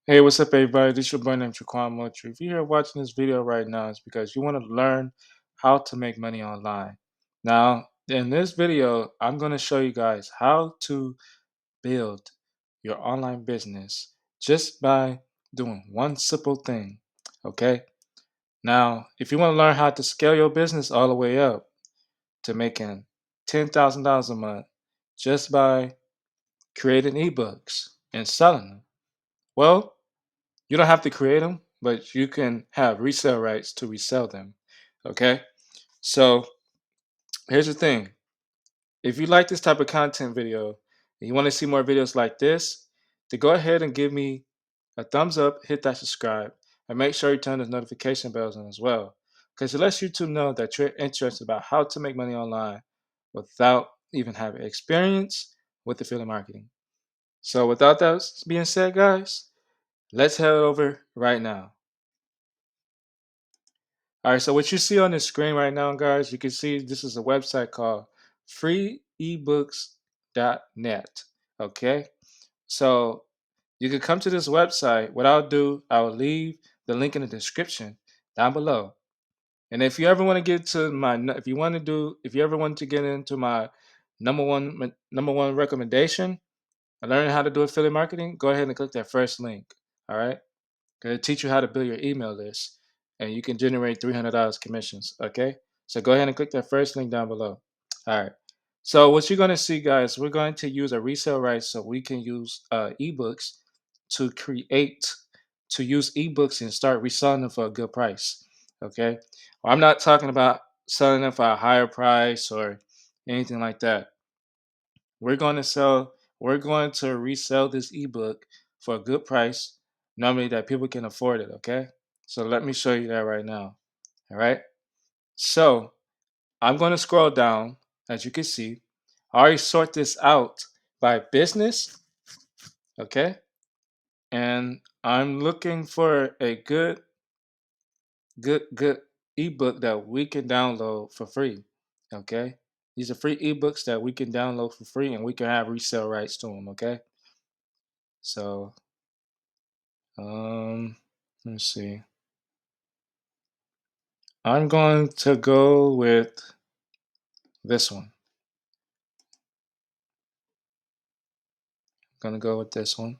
Hey, what's up, everybody? This is your boy named Traquan Moultrie. If you're here watching this video right now, it's because you want to learn how to make money online. Now, in this video, I'm going to show you guys how to build your online business just by doing one simple thing. Okay. Now, if you want to learn how to scale your business all the way up to making $10,000 a month just by creating ebooks and selling them, well, you don't have to create them, but you can have resale rights to resell them. Okay. So here's the thing. If you like this type of content video and you want to see more videos like this, then go ahead and give me a thumbs up, hit that subscribe, and make sure you turn those notification bells on as well. Because it lets YouTube know that you're interested about how to make money online without even having experience with affiliate marketing. So without that being said, guys, let's head over right now. All right, so what you see on the screen right now, guys, you can see this is a website called freeebooks.net. Okay, so you can come to this website. What I'll do, I'll leave the link in the description down below. And if you ever want to get to my, if you ever want to get into my number one recommendation, and learn how to do affiliate marketing, go ahead and click that first link. All right. Gonna teach you how to build your email list, and you can generate $300 commissions. Okay, so go ahead and click that first link down below. All right. So what you're gonna see, guys, we're going to use a resale right, so we can use ebooks to create to use ebooks and start reselling them for a good price. Okay, well, I'm not talking about selling them for a higher price or anything like that. We're going to resell this ebook for a good price, normally that people can afford it, okay? So let me show you that right now. All right. So I'm going to scroll down, as you can see. I already sort this out by business, okay? And I'm looking for a good ebook that we can download for free. Okay. These are free ebooks that we can download for free and we can have resale rights to them. Okay. So Um, let's see. I'm going to go with this one. Gonna go with this one.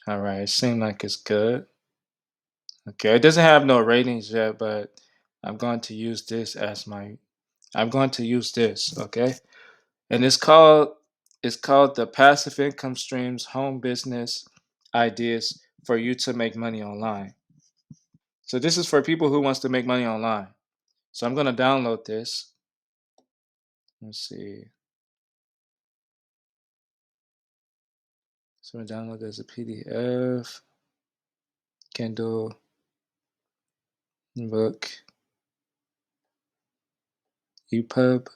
All right, it seems like it's good. Okay, it doesn't have no ratings yet, but I'm going to use this as my. I'm going to use this. Okay, and it's called the Passive Income Streams Home Business Ideas for you to make money online. So this is for people who wants to make money online. So I'm gonna download this. Let's see. So I download it as a PDF, Kindle, book, EPUB.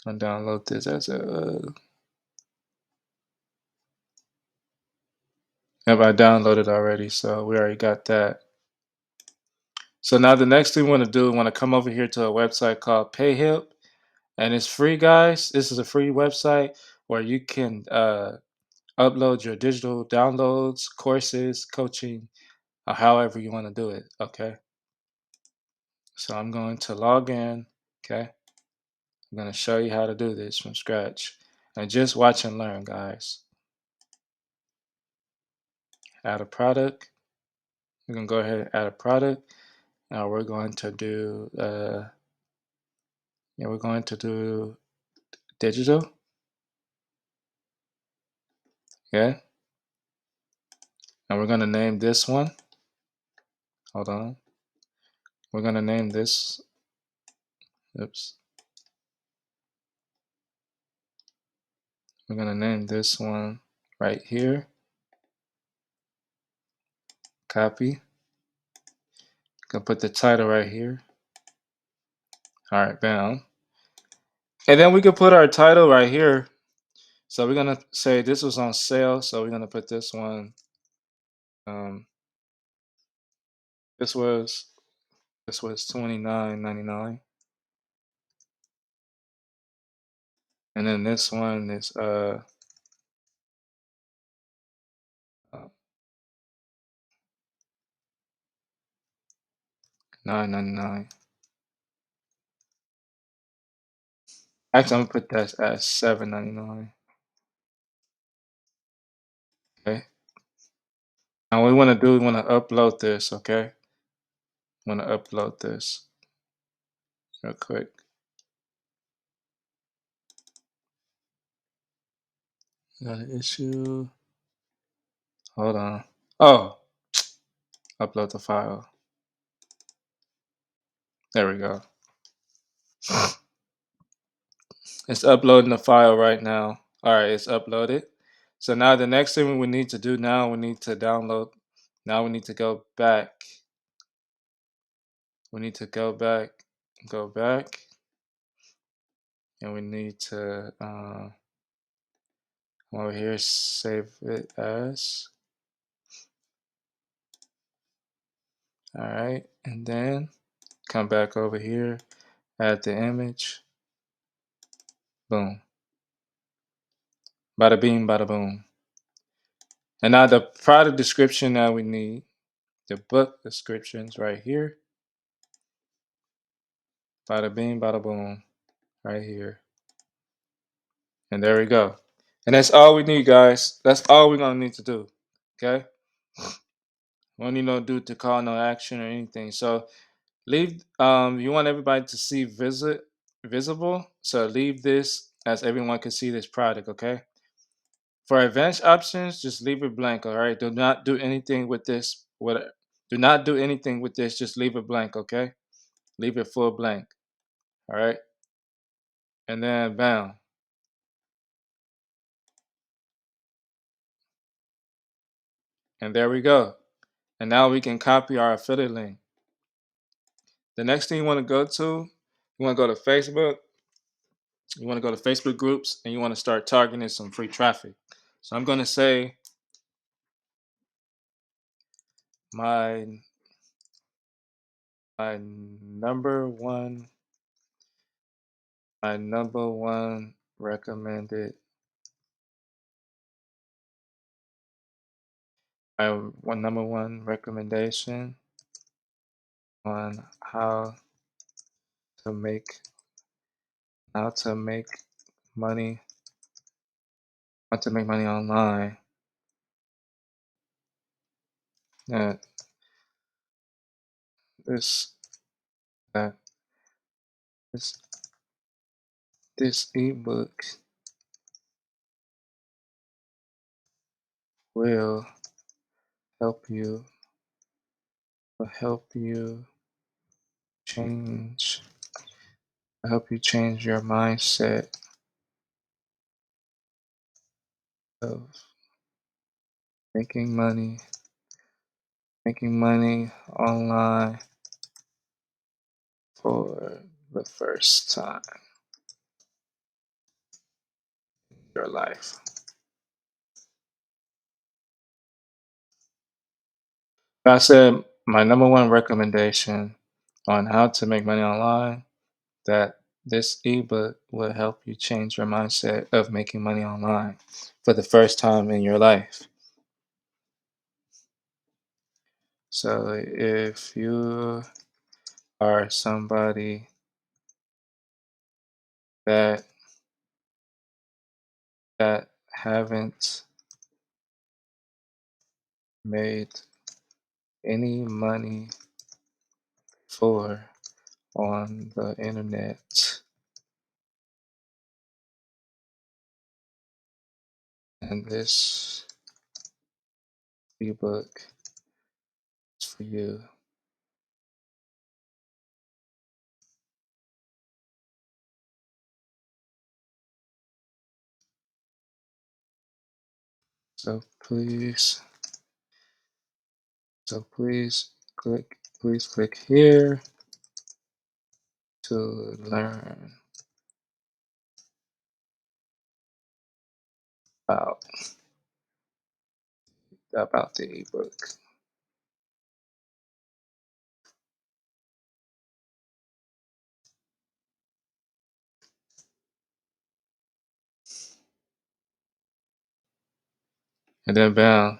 I'll download this as a. Yep, I downloaded already, so we already got that. So now the next thing we want to do, we want to come over here to a website called PayHip, and it's free, guys. This is a free website where you can upload your digital downloads, courses, coaching, or however you want to do it. Okay. So I'm going to log in. Okay. I'm going to show you how to do this from scratch. And just watch and learn, guys. Add a product. We're going to go ahead and add a product. Now we're going to do, we're going to do digital. Okay. And we're going to name this one. Hold on. We're going to name this. Oops. We're going to name this one right here. Copy. Gonna put the title right here. All right, bam. And then we can put our title right here. So we're gonna say this was on sale. So we're gonna put this one. Um, this was $29.99, and then this one is $9.99. Actually, I'm gonna put that as $7.99. Okay. Now what we want to do, we want to upload this. Okay. Want to upload this real quick. Got an issue. Hold on. Oh, upload the file. There we go. It's uploading the file right now. All right, it's uploaded. So now the next thing we need to do now, we need to download. Now we need to go back. We need to go back, and we need to over here save it as. All right, and then come back over here, add the image. Boom. Bada bing, bada boom. And now the product description that we need, the book descriptions right here. Bada bing, bada boom, right here. And there we go. And that's all we need, guys. That's all we're gonna need to do. Okay? We don't need no dude to call no action or anything. So leave you want everybody to see visible. So leave this as everyone can see this product, okay? For advanced options, just leave it blank, all right? Do not do anything with this. Do not do anything with this, just leave it blank, okay? Leave it full blank. All right. And then bam. And there we go. And now we can copy our affiliate link. The next thing you want to go to, you want to go to Facebook. You want to go to Facebook groups and you want to start targeting some free traffic. So I'm going to say my my number one my number one recommended my one number one recommendation on to make how to make money how to make money online. Uh, this uh, this this ebook will help you help you change help you change your mindset of making money making money online for the first time in your life. I said my number one recommendation on how to make money online, that this ebook will help you change your mindset of making money online for the first time in your life. So if you are somebody that haven't made any money before on the internet, and this ebook is for you. So please click here to learn about the ebook. And then bam.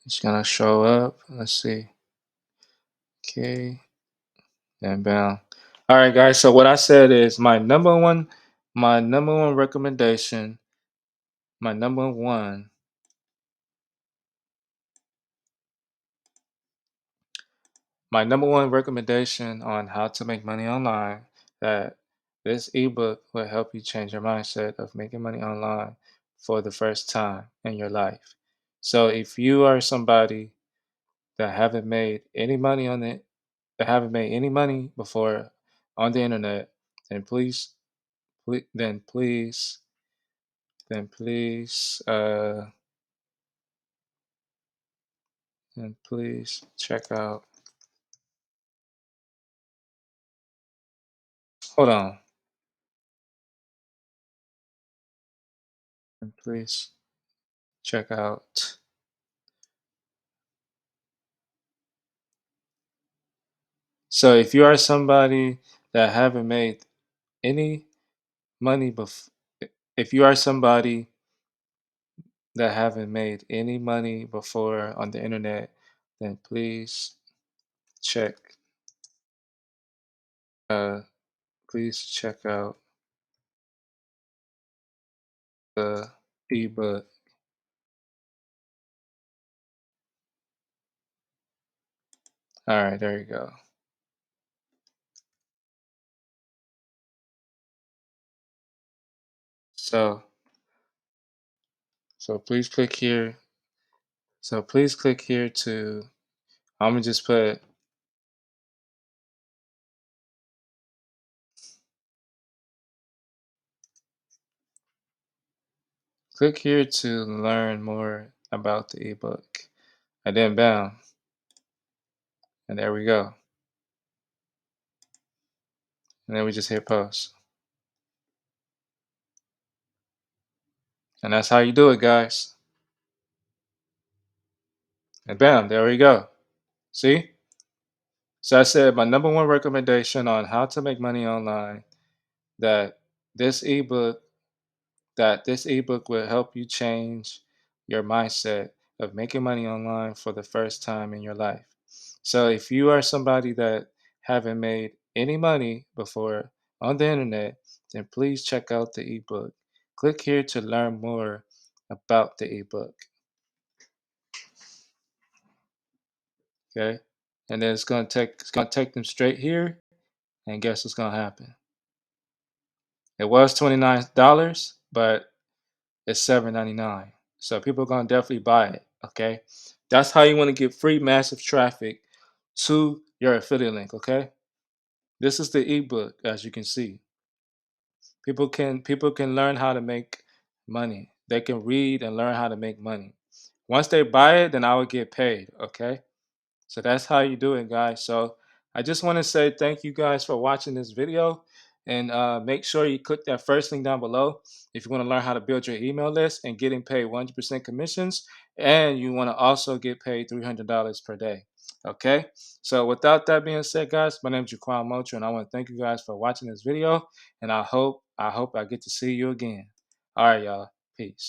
It's gonna show up. Let's see. Okay, and bam. All right, guys. So what I said is my number one recommendation, my number one, my number one recommendation on how to make money online. That this ebook will help you change your mindset of making money online for the first time in your life. So if you are somebody that haven't made any money on it, that haven't made any money before on the internet, then then please, then please check out. Hold on, and please check out. So if you are somebody that haven't made any money before, if you are somebody that haven't made any money before on the internet, then check. Uh, please check out the ebook. All right, there you go. So, so please click here. So please click here to. I'm gonna just put. Click here to learn more about the ebook, and then bam, and there we go. And then we just hit post, and that's how you do it, guys. And bam, there we go. See? So I said my number one recommendation on how to make money online that this ebook this ebook will help you change your mindset of making money online for the first time in your life. So if you are somebody that haven't made any money before on the internet, then please check out the ebook. Click here to learn more about the ebook. Okay. And then it's gonna take them straight here, and guess what's gonna happen? It was $29, but it's $7.99. So people are gonna definitely buy it. Okay. That's how you want to get free massive traffic to your affiliate link. Okay. This is the ebook, as you can see. People can learn how to make money. They can read and learn how to make money. Once they buy it, then I will get paid. Okay. So that's how you do it, guys. So I just want to say thank you guys for watching this video. And make sure you click that first link down below if you want to learn how to build your email list and getting paid 100% commissions. And you want to also get paid $300 per day. Okay. So without that being said, guys, my name is Jaquan Mocher, and I want to thank you guys for watching this video. And I hope I get to see you again. All right, y'all. Peace.